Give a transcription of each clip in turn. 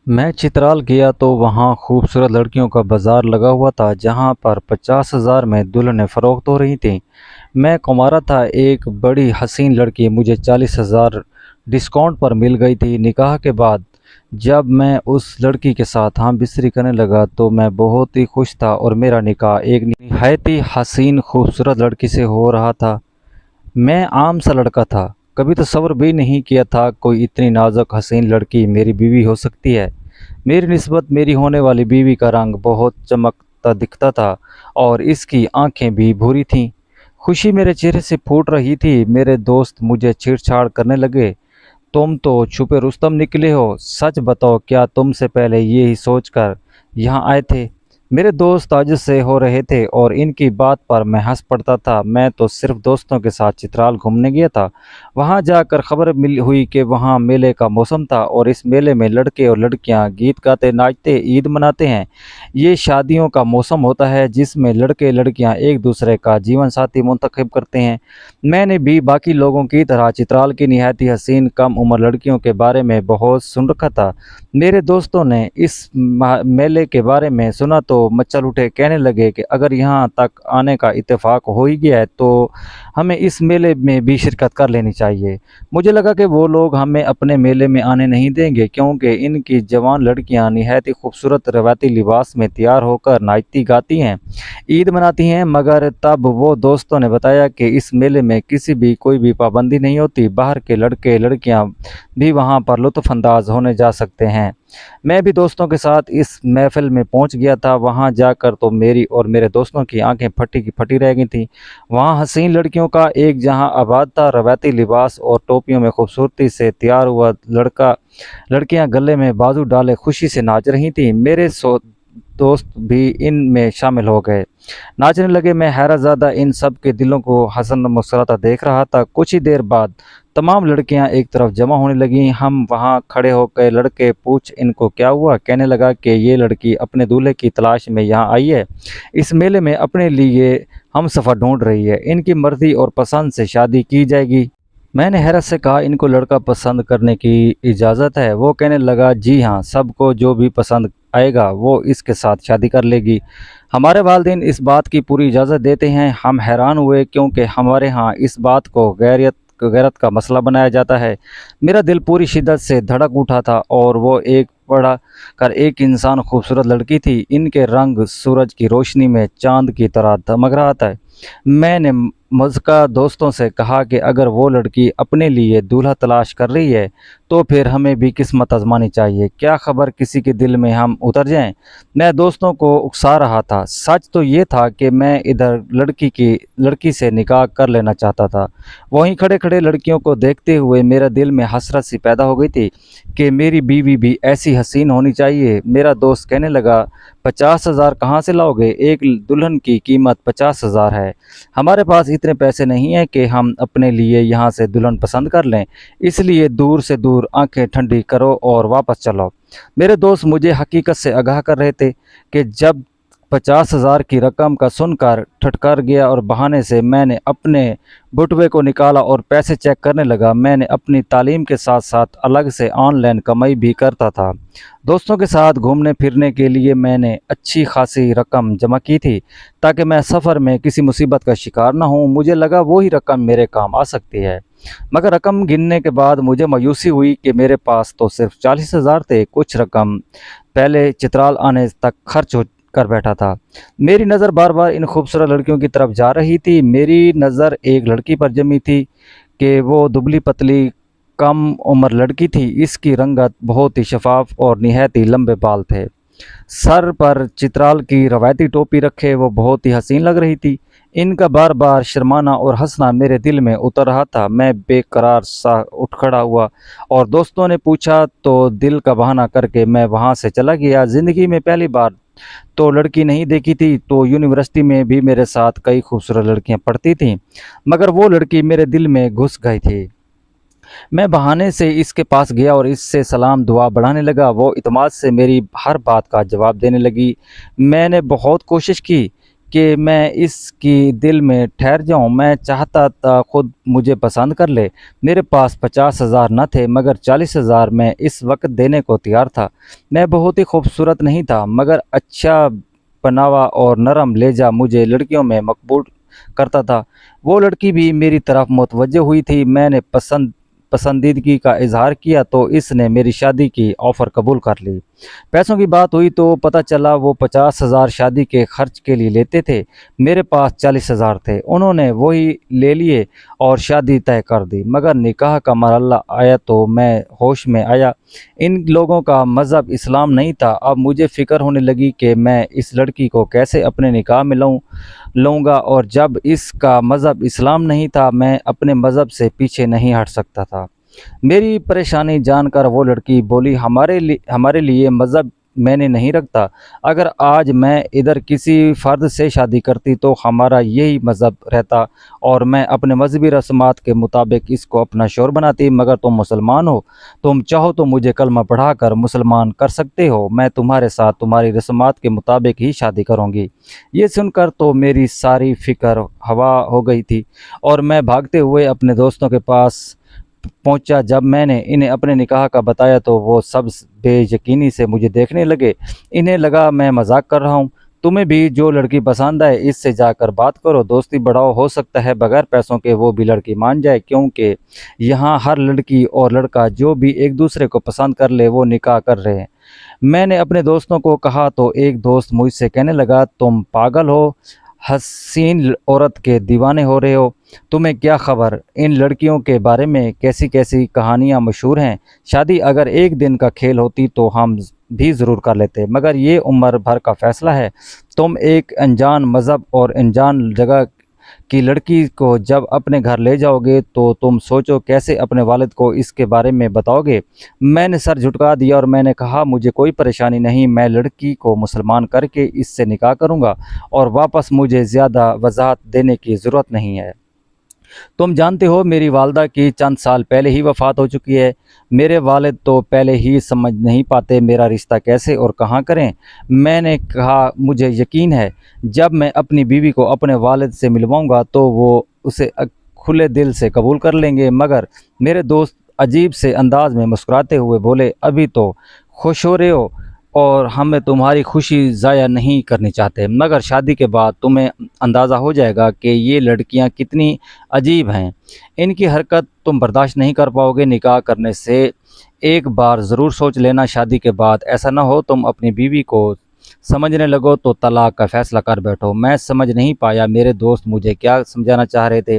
میں چترال گیا تو وہاں خوبصورت لڑکیوں کا بازار لگا ہوا تھا جہاں پر 50,000 میں دلہنیں فروخت ہو رہی تھیں۔ میں کمارا تھا، ایک بڑی حسین لڑکی مجھے 40,000 ڈسکاؤنٹ پر مل گئی تھی۔ نکاح کے بعد جب میں اس لڑکی کے ساتھ ہم بستری کرنے لگا تو میں بہت ہی خوش تھا اور میرا نکاح ایک نہایت ہی حسین خوبصورت لڑکی سے ہو رہا تھا۔ میں عام سا لڑکا تھا، کبھی تصور بھی نہیں کیا تھا کوئی اتنی نازک حسین لڑکی میری بیوی ہو سکتی ہے۔ میری نسبت میری ہونے والی بیوی کا رنگ بہت چمکتا دکھتا تھا اور اس کی آنکھیں بھی بھوری تھیں۔ خوشی میرے چہرے سے پھوٹ رہی تھی۔ میرے دوست مجھے چھیڑ چھاڑ کرنے لگے، تم تو چھپے رستم نکلے ہو، سچ بتاؤ کیا تم سے پہلے یہی سوچ کر یہاں آئے تھے؟ میرے دوست تعجب سے ہو رہے تھے اور ان کی بات پر میں ہنس پڑتا تھا۔ میں تو صرف دوستوں کے ساتھ چترال گھومنے گیا تھا۔ وہاں جا کر خبر مل ہوئی کہ وہاں میلے کا موسم تھا اور اس میلے میں لڑکے اور لڑکیاں گیت گاتے ناچتے عید مناتے ہیں۔ یہ شادیوں کا موسم ہوتا ہے جس میں لڑکے لڑکیاں ایک دوسرے کا جیون ساتھی منتخب کرتے ہیں۔ میں نے بھی باقی لوگوں کی طرح چترال کی نہایت ہی حسین کم عمر لڑکیوں کے بارے میں بہت سن رکھا تھا۔ میرے دوستوں نے اس میلے کے بارے میں سنا تو مچل اٹھے، کہنے لگے کہ اگر یہاں تک آنے کا اتفاق ہو ہی گیا ہے تو ہمیں اس میلے میں بھی شرکت کر لینی چاہیے۔ مجھے لگا کہ وہ لوگ ہمیں اپنے میلے میں آنے نہیں دیں گے کیونکہ ان کی جوان لڑکیاں نہایت ہی خوبصورت روایتی لباس میں تیار ہو کر ناچتی گاتی ہیں، عید مناتی ہیں۔ مگر تب وہ دوستوں نے بتایا کہ اس میلے میں کسی بھی کوئی بھی پابندی نہیں ہوتی، باہر کے لڑکے لڑکیاں بھی وہاں پر لطف انداز ہونے جا سکتے ہیں۔ میں بھی دوستوں کے ساتھ اس محفل میں پہنچ گیا تھا۔ وہاں جا کر تو میری اور میرے دوستوں کی آنکھیں پھٹی کی پھٹی رہ گئی تھیں۔ وہاں حسین لڑکیوں کا ایک جہاں آباد تھا، روایتی لباس اور ٹوپیوں میں خوبصورتی سے تیار ہوا لڑکیاں گلے میں بازو ڈالے خوشی سے ناچ رہی تھیں۔ میرے دوست بھی ان میں شامل ہو گئے، ناچنے لگے۔ میں حیرت زدہ ان سب کے دلوں کو حسن مسکراتا دیکھ رہا تھا۔ کچھ ہی دیر بعد تمام لڑکیاں ایک طرف جمع ہونے لگیں۔ ہم وہاں کھڑے ہو گئے۔ لڑکے پوچھ ان کو کیا ہوا؟ کہنے لگا کہ یہ لڑکی اپنے دولہے کی تلاش میں یہاں آئی ہے، اس میلے میں اپنے لیے ہم سفر ڈھونڈ رہی ہے، ان کی مرضی اور پسند سے شادی کی جائے گی۔ میں نے حیرت سے کہا، ان کو لڑکا پسند کرنے کی اجازت ہے؟ وہ کہنے لگا، جی ہاں، سب کو جو بھی پسند آئے گا وہ اس کے ساتھ شادی کر لے گی۔ ہمارے والدین اس بات کی پوری اجازت دیتے ہیں۔ ہم حیران ہوئے کیونکہ ہمارے ہاں اس بات کو غیرت کا مسئلہ بنایا جاتا ہے۔ میرا دل پوری شدت سے دھڑک اٹھا تھا اور وہ ایک بڑا کر ایک انسان خوبصورت لڑکی تھی، ان کے رنگ سورج کی روشنی میں چاند کی طرح دمک رہا تھا۔ میں نے مذکورہ دوستوں سے کہا کہ اگر وہ لڑکی اپنے لیے دولہا تلاش کر رہی ہے تو پھر ہمیں بھی قسمت آزمانی چاہیے، کیا خبر کسی کے دل میں ہم اتر جائیں۔ میں دوستوں کو اکسا رہا تھا۔ سچ تو یہ تھا کہ میں ادھر لڑکی سے نکاح کر لینا چاہتا تھا، وہیں کھڑے کھڑے لڑکیوں کو دیکھتے ہوئے میرا دل میں حسرت سی پیدا ہو گئی تھی کہ میری بیوی بھی ایسی حسین ہونی چاہیے۔ میرا دوست کہنے لگا، 50,000 کہاں سے لاؤ گے؟ ایک دلہن کی قیمت 50,000 ہے، ہمارے پاس اتنے پیسے نہیں ہیں کہ ہم اپنے لیے یہاں سے دلہن پسند کر لیں، اس لیے دور سے دور آنکھیں ٹھنڈی کرو اور واپس چلو۔ میرے دوست مجھے حقیقت سے آگاہ کر رہے تھے کہ جب 50,000 کی رقم کا سن کر ٹھٹکر گیا اور بہانے سے میں نے اپنے بٹوے کو نکالا اور پیسے چیک کرنے لگا۔ میں نے اپنی تعلیم کے ساتھ ساتھ الگ سے آن لائن کمائی بھی کرتا تھا۔ دوستوں کے ساتھ گھومنے پھرنے کے لیے میں نے اچھی خاصی رقم جمع کی تھی تاکہ میں سفر میں کسی مصیبت کا شکار نہ ہوں۔ مجھے لگا وہی رقم میرے کام آ سکتی ہے، مگر رقم گننے کے بعد مجھے مایوسی ہوئی کہ میرے پاس تو صرف 40,000 تھے۔ کچھ رقم پہلے چترال آنے تک خرچ کر بیٹھا تھا۔ میری نظر بار بار ان خوبصورت لڑکیوں کی طرف جا رہی تھی۔ میری نظر ایک لڑکی پر جمی تھی کہ وہ دبلی پتلی کم عمر لڑکی تھی۔ اس کی رنگت بہت ہی شفاف اور نہایت ہی لمبے بال تھے، سر پر چترال کی روایتی ٹوپی رکھے وہ بہت ہی حسین لگ رہی تھی۔ ان کا بار بار شرمانا اور ہنسنا میرے دل میں اتر رہا تھا۔ میں بے قرار سا اٹھ کھڑا ہوا اور دوستوں نے پوچھا تو دل کا بہانہ کر کے میں وہاں سے چلا گیا۔ زندگی میں پہلی بار تو لڑکی نہیں دیکھی تھی، تو یونیورسٹی میں بھی میرے ساتھ کئی خوبصورت لڑکیاں پڑھتی تھیں، مگر وہ لڑکی میرے دل میں گھس گئی تھی۔ میں بہانے سے اس کے پاس گیا اور اس سے سلام دعا بڑھانے لگا۔ وہ اعتماد سے میری ہر بات کا جواب دینے لگی۔ میں نے بہت کوشش کی کہ میں اس کی دل میں ٹھہر جاؤں۔ میں چاہتا تھا خود مجھے پسند کر لے۔ میرے پاس 50,000 نہ تھے مگر 40,000 میں اس وقت دینے کو تیار تھا۔ میں بہت ہی خوبصورت نہیں تھا مگر اچھا پناوا اور نرم لہجہ مجھے لڑکیوں میں مقبول کرتا تھا۔ وہ لڑکی بھی میری طرف متوجہ ہوئی تھی۔ میں نے پسندیدگی کا اظہار کیا تو اس نے میری شادی کی آفر قبول کر لی۔ پیسوں کی بات ہوئی تو پتہ چلا وہ 50,000 شادی کے خرچ کے لیے لیتے تھے۔ میرے پاس 40,000 تھے۔ انہوں نے وہی لے لیے اور شادی طے کر دی۔ مگر نکاح کا مرحلہ آیا تو میں ہوش میں آیا۔ ان لوگوں کا مذہب اسلام نہیں تھا۔ اب مجھے فکر ہونے لگی کہ میں اس لڑکی کو کیسے اپنے نکاح میں لوں گا، اور جب اس کا مذہب اسلام نہیں تھا میں اپنے مذہب سے پیچھے نہیں ہٹ سکتا تھا۔ میری پریشانی جان کر وہ لڑکی بولی، ہمارے لیے مذہب میں نے نہیں رکھتا۔ اگر آج میں ادھر کسی فرد سے شادی کرتی تو ہمارا یہی مذہب رہتا اور میں اپنے مذہبی رسومات کے مطابق اس کو اپنا شوہر بناتی۔ مگر تم مسلمان ہو، تم چاہو تو مجھے کلمہ پڑھا کر مسلمان کر سکتے ہو۔ میں تمہارے ساتھ تمہاری رسومات کے مطابق ہی شادی کروں گی۔ یہ سن کر تو میری ساری فکر ہوا ہو گئی تھی اور میں بھاگتے ہوئے اپنے دوستوں کے پاس پہنچا۔ جب میں نے انہیں اپنے نکاح کا بتایا تو وہ سب بے یقینی سے مجھے دیکھنے لگے۔ انہیں لگا میں مذاق کر رہا ہوں۔ تمہیں بھی جو لڑکی پسند آئے اس سے جا کر بات کرو، دوستی بڑھاؤ، ہو سکتا ہے بغیر پیسوں کے وہ بھی لڑکی مان جائے، کیونکہ یہاں ہر لڑکی اور لڑکا جو بھی ایک دوسرے کو پسند کر لے وہ نکاح کر رہے ہیں۔ میں نے اپنے دوستوں کو کہا تو ایک دوست مجھ سے کہنے لگا، تم پاگل ہو، حسین عورت کے دیوانے ہو رہے ہو، تمہیں کیا خبر ان لڑکیوں کے بارے میں، کیسی کیسی کہانیاں مشہور ہیں۔ شادی اگر ایک دن کا کھیل ہوتی تو ہم بھی ضرور کر لیتے، مگر یہ عمر بھر کا فیصلہ ہے۔ تم ایک انجان مذہب اور انجان جگہ کی لڑکی کو جب اپنے گھر لے جاؤ گے تو تم سوچو کیسے اپنے والد کو اس کے بارے میں بتاؤ گے۔ میں نے سر جھٹکا دیا اور میں نے کہا، مجھے کوئی پریشانی نہیں، میں لڑکی کو مسلمان کر کے اس سے نکاح کروں گا اور واپس مجھے زیادہ وضاحت دینے کی ضرورت نہیں ہے۔ تم جانتے ہو میری والدہ کی چند سال پہلے ہی وفات ہو چکی ہے۔ میرے والد تو پہلے ہی سمجھ نہیں پاتے میرا رشتہ کیسے اور کہاں کریں۔ میں نے کہا، مجھے یقین ہے جب میں اپنی بیوی کو اپنے والد سے ملواؤں گا تو وہ اسے کھلے دل سے قبول کر لیں گے۔ مگر میرے دوست عجیب سے انداز میں مسکراتے ہوئے بولے، ابھی تو خوش ہو رہے ہو اور ہمیں تمہاری خوشی ضائع نہیں کرنی چاہتے، مگر شادی کے بعد تمہیں اندازہ ہو جائے گا کہ یہ لڑکیاں کتنی عجیب ہیں۔ ان کی حرکت تم برداشت نہیں کر پاؤ گے۔ نکاح کرنے سے ایک بار ضرور سوچ لینا، شادی کے بعد ایسا نہ ہو تم اپنی بیوی کو سمجھنے لگو تو طلاق کا فیصلہ کر بیٹھو۔ میں سمجھ نہیں پایا میرے دوست مجھے کیا سمجھانا چاہ رہے تھے۔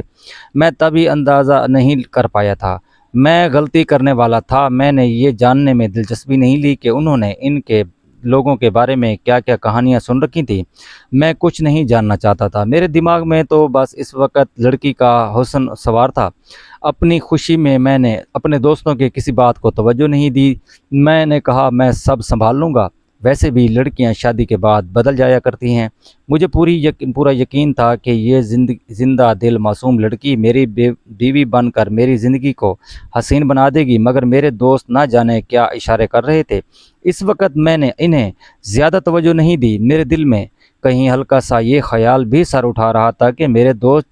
میں تبھی اندازہ نہیں کر پایا تھا۔ میں غلطی کرنے والا تھا۔ میں نے یہ جاننے میں دلچسپی نہیں لی کہ انہوں نے ان کے لوگوں کے بارے میں کیا کیا کہانیاں سن رکھی تھیں۔ میں کچھ نہیں جاننا چاہتا تھا۔ میرے دماغ میں تو بس اس وقت لڑکی کا حسن سوار تھا۔ اپنی خوشی میں میں نے اپنے دوستوں کے کسی بات کو توجہ نہیں دی۔ میں نے کہا، میں سب سنبھال لوں گا، ویسے بھی لڑکیاں شادی کے بعد بدل جایا کرتی ہیں۔ مجھے پورا یقین تھا کہ یہ زندہ دل معصوم لڑکی میری بیوی بن کر میری زندگی کو حسین بنا دے گی، مگر میرے دوست نہ جانے کیا اشارے کر رہے تھے۔ اس وقت میں نے انہیں زیادہ توجہ نہیں دی۔ میرے دل میں کہیں ہلکا سا یہ خیال بھی سر اٹھا رہا تھا کہ میرے دوست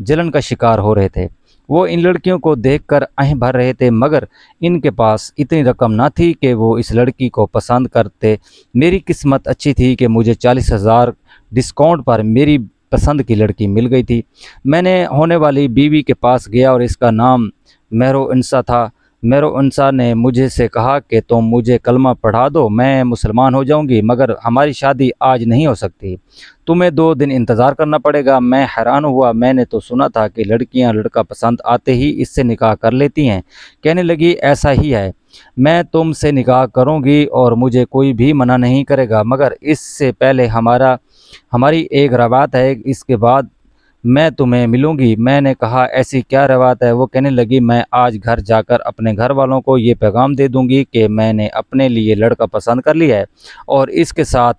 جلن کا شکار ہو رہے تھے۔ وہ ان لڑکیوں کو دیکھ کر آہیں بھر رہے تھے، مگر ان کے پاس اتنی رقم نہ تھی کہ وہ اس لڑکی کو پسند کرتے۔ میری قسمت اچھی تھی کہ مجھے 40,000 ڈسکاؤنٹ پر میری پسند کی لڑکی مل گئی تھی۔ میں نے ہونے والی بیوی کے پاس گیا اور اس کا نام مہرو انسا تھا۔ مہرو انسا نے مجھے سے کہا کہ تم مجھے کلمہ پڑھا دو، میں مسلمان ہو جاؤں گی، مگر ہماری شادی آج نہیں ہو سکتی، تمہیں 2 دن انتظار کرنا پڑے گا۔ میں حیران ہوا۔ میں نے تو سنا تھا کہ لڑکیاں لڑکا پسند آتے ہی اس سے نکاح کر لیتی ہیں۔ کہنے لگی، ایسا ہی ہے، میں تم سے نکاح کروں گی اور مجھے کوئی بھی منع نہیں کرے گا، مگر اس سے پہلے ہماری ایک روایت ہے، اس کے بعد میں تمہیں ملوں گی۔ میں نے کہا، ایسی کیا روایت ہے؟ وہ کہنے لگی، میں آج گھر جا کر اپنے گھر والوں کو یہ پیغام دے دوں گی کہ میں نے اپنے لیے لڑکا پسند کر لیا ہے اور اس کے ساتھ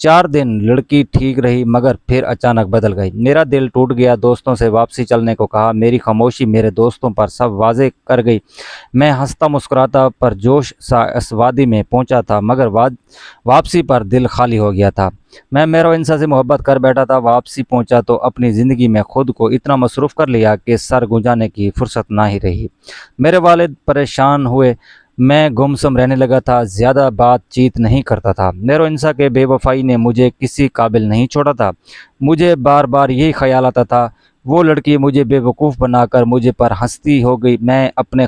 4 دن لڑکی ٹھیک رہی مگر پھر اچانک بدل گئی۔ میرا دل ٹوٹ گیا۔ دوستوں سے واپسی چلنے کو کہا۔ میری خاموشی میرے دوستوں پر سب واضح کر گئی۔ میں ہنستا مسکراتا پرجوش سا اس وادی میں پہنچا تھا مگر واپسی پر دل خالی ہو گیا تھا۔ میں میرونسا سے محبت کر بیٹھا تھا۔ واپسی پہنچا تو اپنی زندگی میں خود کو اتنا مصروف کر لیا کہ سر گنجانے کی فرصت نہ ہی رہی۔ میرے والد پریشان ہوئے۔ میں گمسم رہنے لگا تھا، زیادہ بات چیت نہیں کرتا تھا۔ میرونسا کے بے وفائی نے مجھے کسی قابل نہیں چھوڑا تھا۔ مجھے بار بار یہی خیال آتا تھا، وہ لڑکی مجھے بے وقوف بنا کر مجھے پر ہنستی ہو گئی۔ میں اپنے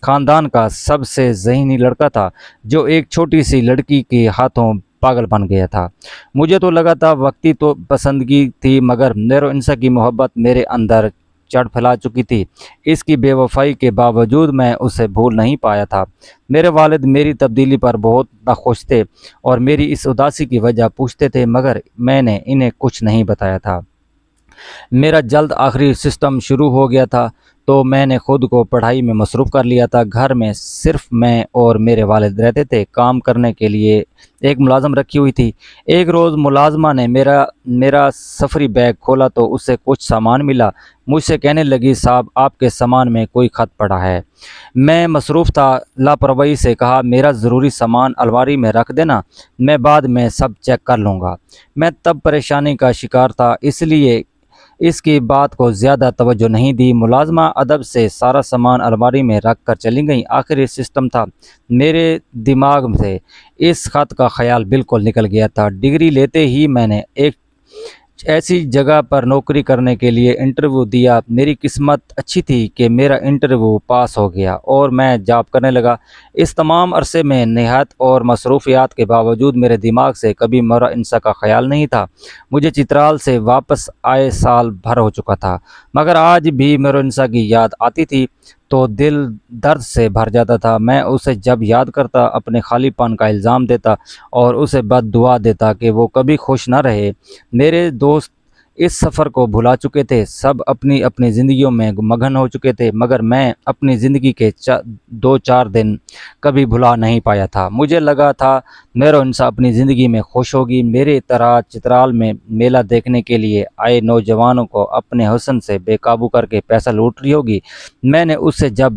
خاندان کا سب سے ذہینی لڑکا تھا جو ایک چھوٹی سی لڑکی کے ہاتھوں پاگل بن گیا تھا۔ مجھے تو لگا تھا وقتی تو پسندگی تھی مگر میرونسا کی محبت میرے اندر چڑھ پھیلا چکی تھی۔ اس کی بے وفائی کے باوجود میں اسے بھول نہیں پایا تھا۔ میرے والد میری تبدیلی پر بہت ناخوش تھے اور میری اس اداسی کی وجہ پوچھتے تھے مگر میں نے انہیں کچھ نہیں بتایا تھا۔ میرا جلد آخری سسٹم شروع ہو گیا تھا تو میں نے خود کو پڑھائی میں مصروف کر لیا تھا۔ گھر میں صرف میں اور میرے والد رہتے تھے۔ کام کرنے کے لیے ایک ملازم رکھی ہوئی تھی۔ ایک روز ملازمہ نے میرا سفری بیگ کھولا تو اسے کچھ سامان ملا۔ مجھ سے کہنے لگی، صاحب آپ کے سامان میں کوئی خط پڑا ہے۔ میں مصروف تھا، لاپرواہی سے کہا، میرا ضروری سامان الماری میں رکھ دینا، میں بعد میں سب چیک کر لوں گا۔ میں تب پریشانی کا شکار تھا اس لیے اس کی بات کو زیادہ توجہ نہیں دی۔ ملازمہ ادب سے سارا سامان الماری میں رکھ کر چلی گئی۔ آخری سسٹم تھا۔ میرے دماغ سے اس خط کا خیال بالکل نکل گیا تھا۔ ڈگری لیتے ہی میں نے ایک ایسی جگہ پر نوکری کرنے کے لیے انٹرویو دیا۔ میری قسمت اچھی تھی کہ میرا انٹرویو پاس ہو گیا اور میں جاب کرنے لگا۔ اس تمام عرصے میں نہایت اور مصروفیات کے باوجود میرے دماغ سے کبھی میرونسا کا خیال نہیں تھا۔ مجھے چترال سے واپس آئے سال بھر ہو چکا تھا مگر آج بھی میرونسا کی یاد آتی تھی تو دل درد سے بھر جاتا تھا۔ میں اسے جب یاد کرتا اپنے خالی پن کا الزام دیتا اور اسے بد دعا دیتا کہ وہ کبھی خوش نہ رہے۔ میرے دوست اس سفر کو بھلا چکے تھے، سب اپنی اپنی زندگیوں میں مگن ہو چکے تھے مگر میں اپنی زندگی کے 2-4 دن کبھی بھلا نہیں پایا تھا۔ مجھے لگا تھا میرونسا اپنی زندگی میں خوش ہوگی، میرے طرح چترال میں میلہ دیکھنے کے لیے آئے نوجوانوں کو اپنے حسن سے بے قابو کر کے پیسہ لوٹ رہی ہوگی۔ میں نے اس سے جب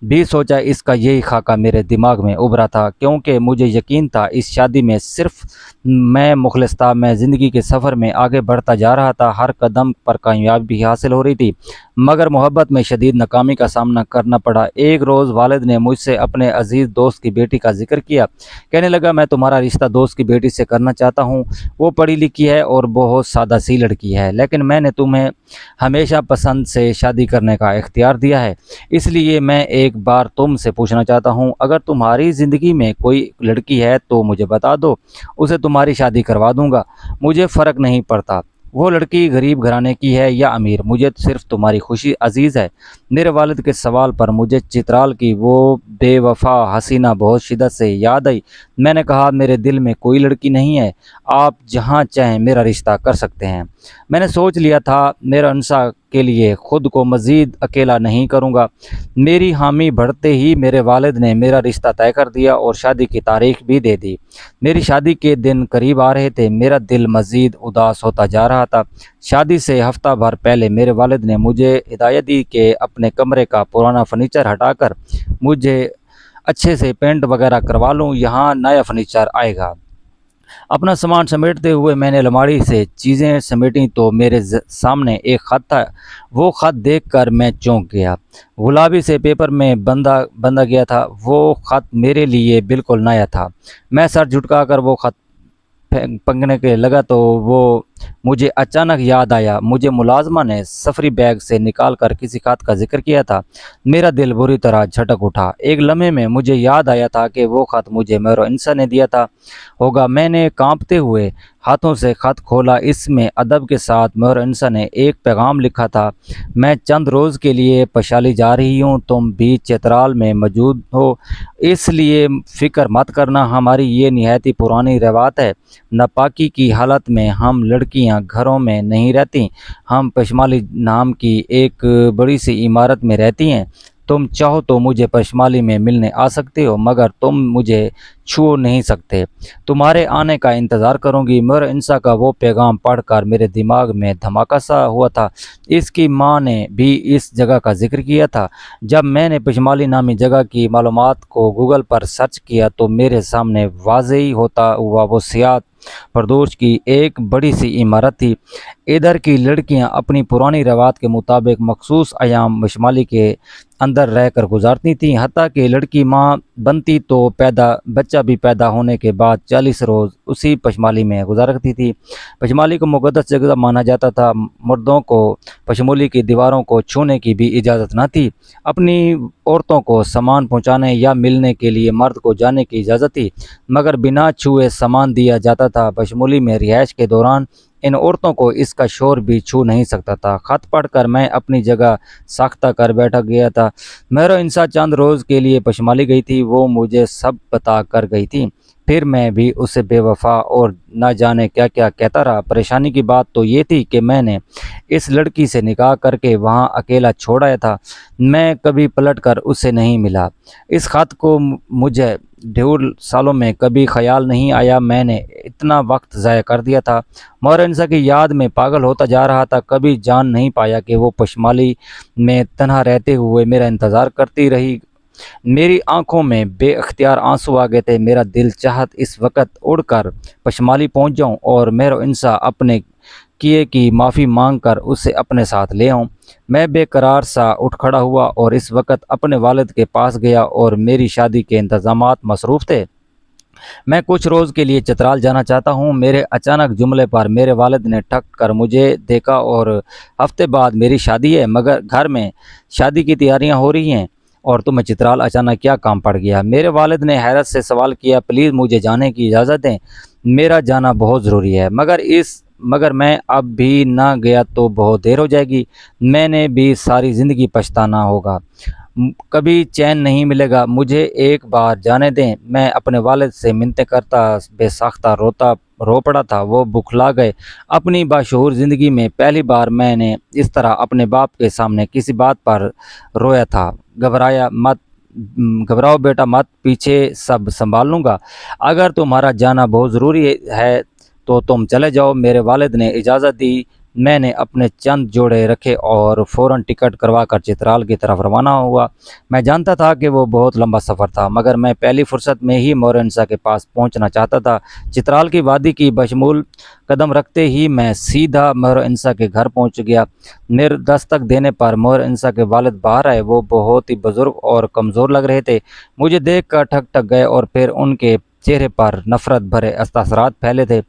بھی سوچا اس کا یہی خاکہ میرے دماغ میں ابھرا تھا کیونکہ مجھے یقین تھا اس شادی میں صرف میں مخلص تھا۔ میں زندگی کے سفر میں آگے بڑھتا جا رہا تھا، ہر قدم پر کامیابی حاصل ہو رہی تھی مگر محبت میں شدید ناکامی کا سامنا کرنا پڑا۔ ایک روز والد نے مجھ سے اپنے عزیز دوست کی بیٹی کا ذکر کیا۔ کہنے لگا، میں تمہارا رشتہ دوست کی بیٹی سے کرنا چاہتا ہوں، وہ پڑھی لکھی ہے اور بہت سادہ سی لڑکی ہے لیکن میں نے تمہیں ہمیشہ پسند سے شادی کرنے کا اختیار دیا ہے، اس لیے میں ایک بار تم سے پوچھنا چاہتا ہوں، اگر تمہاری زندگی میں کوئی لڑکی ہے تو مجھے بتا دو، اسے تمہاری شادی کروا دوں گا۔ مجھے فرق نہیں پڑتا وہ لڑکی غریب گھرانے کی ہے یا امیر، مجھے صرف تمہاری خوشی عزیز ہے۔ میرے والد کے سوال پر مجھے چترال کی وہ بے وفا حسینہ بہت شدت سے یاد آئی۔ میں نے کہا، میرے دل میں کوئی لڑکی نہیں ہے، آپ جہاں چاہیں میرا رشتہ کر سکتے ہیں۔ میں نے سوچ لیا تھا میرونسا کے لیے خود کو مزید اکیلا نہیں کروں گا۔ میری حامی بڑھتے ہی میرے والد نے میرا رشتہ طے کر دیا اور شادی کی تاریخ بھی دے دی۔ میری شادی کے دن قریب آ رہے تھے، میرا دل مزید اداس ہوتا جا رہا تھا۔ شادی سے ہفتہ بھر پہلے میرے والد نے مجھے ہدایت دی کہ اپنے کمرے کا پرانا فرنیچر ہٹا کر مجھے اچھے سے پینٹ وغیرہ کروا لوں، یہاں نیا فرنیچر آئے گا۔ اپنا سامان سمیٹتے ہوئے میں نے الماری سے چیزیں سمیٹیں تو میرے سامنے ایک خط تھا۔ وہ خط دیکھ کر میں چونک گیا۔ گلابی سے پیپر میں بندھا گیا تھا۔ وہ خط میرے لیے بالکل نیا تھا۔ میں سر جھٹکا کر وہ خط پھینکنے کے لگا تو وہ مجھے اچانک یاد آیا، مجھے ملازمہ نے سفری بیگ سے نکال کر کسی خط کا ذکر کیا تھا۔ میرا دل بری طرح جھٹک اٹھا۔ ایک لمحے میں مجھے یاد آیا تھا کہ وہ خط مجھے میرونسا نے دیا تھا ہوگا۔ میں نے کانپتے ہوئے ہاتھوں سے خط کھولا۔ اس میں ادب کے ساتھ میرونسا نے ایک پیغام لکھا تھا، میں چند روز کے لیے پشالی جا رہی ہوں، تم بھی چترال میں موجود ہو، اس لیے فکر مت کرنا، ہماری یہ نہایت پرانی روایت ہے، ناپاکی کی حالت میں ہم لڑکیاں گھروں میں نہیں رہتی، ہم پشمالی نام کی ایک بڑی سی عمارت میں رہتی ہیں، تم چاہو تو مجھے پشمالی میں ملنے آ سکتے ہو، مگر تم مجھے چھو نہیں سکتے۔ تمہارے آنے کا انتظار کروں گی۔ مور انسا کا وہ پیغام پڑھ کر میرے دماغ میں دھماکہ سا ہوا تھا۔ اس کی ماں نے بھی اس جگہ کا ذکر کیا تھا۔ جب میں نے پشمالی نامی جگہ کی معلومات کو گوگل پر سرچ کیا تو میرے سامنے واضح ہوتا ہوا وہ سیاہ پردوش کی ایک بڑی سی عمارت تھی۔ ادھر کی لڑکیاں اپنی پرانی روایت کے مطابق مخصوص ایام پشمالی کے اندر رہ کر گزارتی تھیں، حتیٰ کہ لڑکی ماں بنتی تو بچہ بھی پیدا ہونے کے بعد 40 روز اسی پشمالی میں گزارتی تھی۔ پشمالی کو مقدس جگہ مانا جاتا تھا۔ مردوں کو پشمالی کی دیواروں کو چھونے کی بھی اجازت نہ تھی۔ اپنی عورتوں کو سامان پہنچانے یا ملنے کے لیے مرد کو جانے کی اجازت تھی، مگر بنا چھوئے سامان دیا جاتا تھا۔ پشمالی میں رہائش کے دوران ان عورتوں کو اس کا شور بھی چھو نہیں سکتا تھا۔ خط پڑھ کر میں اپنی جگہ ساختہ کر بیٹھا گیا تھا۔ مہر انسا چند روز کے لیے پشمالی گئی تھی، وہ مجھے سب بتا کر گئی تھی۔ پھر میں بھی اسے بے وفا اور نہ جانے کیا کیا کہتا رہا۔ پریشانی کی بات تو یہ تھی کہ میں نے اس لڑکی سے نکاح کر کے وہاں اکیلا چھوڑا تھا۔ میں کبھی پلٹ کر اس سے نہیں ملا۔ اس خط کو مجھے 1.5 سالوں میں کبھی خیال نہیں آیا میں نے اتنا وقت ضائع کر دیا تھا۔ مہر انسا کی یاد میں پاگل ہوتا جا رہا تھا۔ کبھی جان نہیں پایا کہ وہ پشمالی میں تنہا رہتے ہوئے میرا انتظار کرتی رہی۔ میری آنکھوں میں بے اختیار آنسو آ گئے تھے۔ میرا دل چاہت اس وقت اڑ کر پشمالی پہنچ جاؤں اور مہر انسا اپنے کیے کی معافی مانگ کر اسے اپنے ساتھ لے آؤں۔ میں بے قرار سا اٹھ کھڑا ہوا اور اس وقت اپنے والد کے پاس گیا اور میری شادی کے انتظامات مصروف تھے۔ میں کچھ روز کے لیے چترال جانا چاہتا ہوں۔ میرے اچانک جملے پر میرے والد نے ٹھک کر مجھے دیکھا اور ہفتے بعد میری شادی ہے، مگر گھر میں شادی کی تیاریاں ہو رہی ہیں اور تمہیں چترال اچانک کیا کام پڑ گیا؟ میرے والد نے حیرت سے سوال کیا۔ پلیز مجھے جانے کی اجازت دیں، میرا جانا بہت ضروری ہے، مگر میں اب بھی نہ گیا تو بہت دیر ہو جائے گی۔ میں نے بھی ساری زندگی پچھتانا ہوگا، کبھی چین نہیں ملے گا۔ مجھے ایک بار جانے دیں۔ میں اپنے والد سے منتیں کرتا بے ساختہ رو پڑا تھا۔ وہ بکھلا گئے۔ اپنی باشعور زندگی میں پہلی بار میں نے اس طرح اپنے باپ کے سامنے کسی بات پر رویا تھا۔ گھبراؤ بیٹا مت، پیچھے سب سنبھال لوں گا۔ اگر تمہارا جانا بہت ضروری ہے تو تم چلے جاؤ۔ میرے والد نے اجازت دی۔ میں نے اپنے چند جوڑے رکھے اور فوراً ٹکٹ کروا کر چترال کی طرف روانہ ہوا۔ میں جانتا تھا کہ وہ بہت لمبا سفر تھا، مگر میں پہلی فرصت میں ہی مہر انسا کے پاس پہنچنا چاہتا تھا۔ چترال کی وادی کی بشمول قدم رکھتے ہی میں سیدھا مہر انسا کے گھر پہنچ گیا۔ میرے دستک دینے پر مہر انسا کے والد باہر آئے۔ وہ بہت ہی بزرگ اور کمزور لگ رہے تھے۔ مجھے دیکھ کر ٹھک گئے اور پھر ان کے چہرے پر نفرت بھرے اثرات پھیلے تھے۔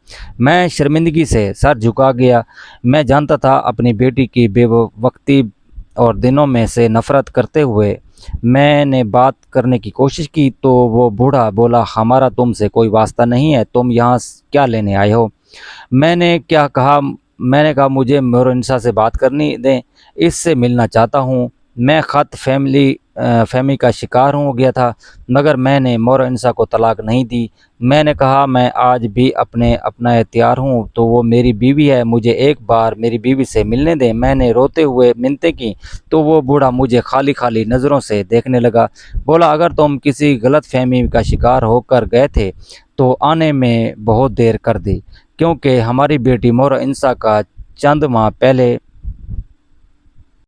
میں شرمندگی سے سر جھکا گیا۔ میں جانتا تھا اپنی بیٹی کی بے وقتی اور دنوں میں سے نفرت کرتے ہوئے میں نے بات کرنے کی کوشش کی تو وہ بوڑھا بولا، ہمارا تم سے کوئی واسطہ نہیں ہے، تم یہاں کیا لینے آئے ہو؟ میں نے کہا مجھے مہر انسا سے بات کرنی دیں، اس سے ملنا چاہتا ہوں۔ میں خط فہمی کا شکار ہو گیا تھا، مگر میں نے مہر انسا کو طلاق نہیں دی۔ میں نے کہا میں آج بھی اپنا تیار ہوں تو وہ میری بیوی ہے، مجھے ایک بار میری بیوی سے ملنے دیں۔ میں نے روتے ہوئے منتیں کی تو وہ بوڑھا مجھے خالی نظروں سے دیکھنے لگا۔ بولا، اگر تم کسی غلط فہمی کا شکار ہو کر گئے تھے تو آنے میں بہت دیر کر دی، کیونکہ ہماری بیٹی مہر انسا کا چند ماہ پہلے